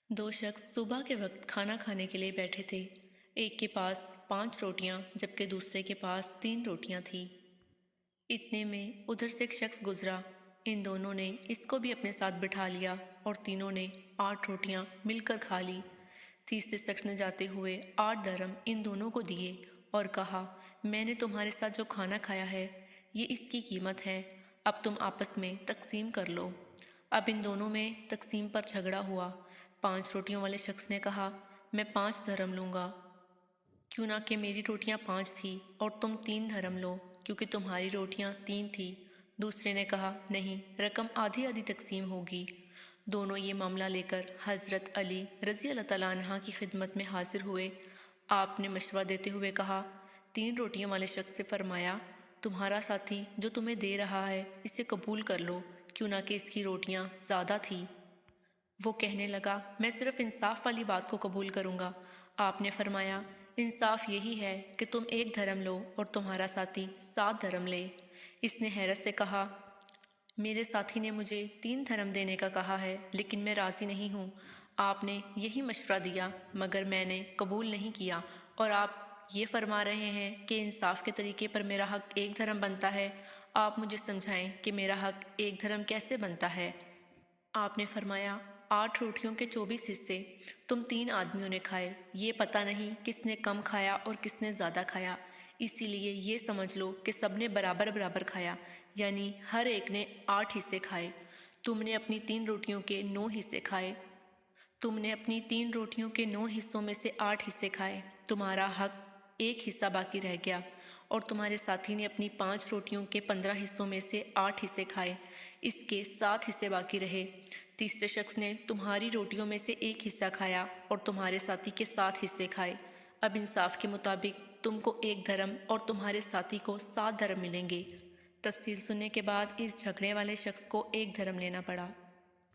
दो शख्स सुबह के वक्त खाना खाने के लिए बैठे थे। एक के पास 5 रोटियां जबकि दूसरे के पास 3 रोटियां थी। इतने में उधर से एक शख्स गुजरा। इन दोनों ने इसको भी अपने साथ बिठा लिया और तीनों ने 8 रोटियां मिलकर खा ली। तीसरे शख्स ने जाते हुए 8 दरम इन दोनों को दिए और कहा, मैंने तुम्हारे साथ जो खाना खाया है ये इसकी कीमत है, अब तुम आपस में तकसीम कर लो। अब इन दोनों में तकसीम पर झगड़ा हुआ। 5 रोटियों वाले शख्स ने कहा, मैं 5 दरम लूँगा, क्यों ना कि मेरी रोटियां 5 थी और तुम 3 दरम लो क्योंकि तुम्हारी रोटियां 3 थी। दूसरे ने कहा, नहीं, रकम आधी आधी तकसीम होगी। दोनों ये मामला लेकर हज़रत अली रज़ी अल्लाह तआला अन्हा की खिदमत में हाजिर हुए। आपने मशवरा देते हुए कहा, 3 रोटियों वाले शख्स से फरमाया, तुम्हारा साथी जो तुम्हें दे रहा है इसे कबूल कर लो, क्यों ना कि इसकी रोटियां ज़्यादा थी। वो कहने लगा, मैं सिर्फ इंसाफ वाली बात को कबूल करूँगा। आपने फरमाया, इंसाफ यही है कि तुम 1 दरम लो और तुम्हारा साथी 7 दरम ले। इसने हैरत से कहा, मेरे साथी ने मुझे 3 दरम देने का कहा है लेकिन मैं राज़ी नहीं हूँ। आपने यही मशवरा दिया मगर मैंने कबूल नहीं किया, और आप ये फरमा रहे हैं कि इंसाफ के तरीके पर मेरा हक़ 1 दरम बनता है। आप मुझे समझाएं कि मेरा हक़ 1 दरम कैसे बनता है। आपने फरमाया, 8 रोटियों के 24 हिस्से तुम 3 आदमियों ने खाए। ये पता नहीं किसने कम खाया और किसने ज़्यादा खाया, इसीलिए ये समझ लो कि सबने बराबर बराबर खाया, यानी हर एक ने 8 हिस्से खाए। तुमने अपनी 3 रोटियों के 9 हिस्से खाए। तुमने अपनी 3 रोटियों के 9 हिस्सों में से 8 हिस्से खाए। तुम्हारा हक 1 हिस्सा बाकी रह गया, और तुम्हारे साथी ने अपनी 5 रोटियों के 15 हिस्सों में से 8 हिस्से खाए। इसके 7 हिस्से बाकी रहे। तीसरे शख्स ने तुम्हारी रोटियों में से 1 हिस्सा खाया और तुम्हारे साथी के 7 हिस्से खाए। अब इंसाफ के मुताबिक तुमको 1 दरम और तुम्हारे साथी को 7 दरम मिलेंगे। तफसील सुनने के बाद इस झगड़े वाले शख्स को 1 दरम लेना पड़ा।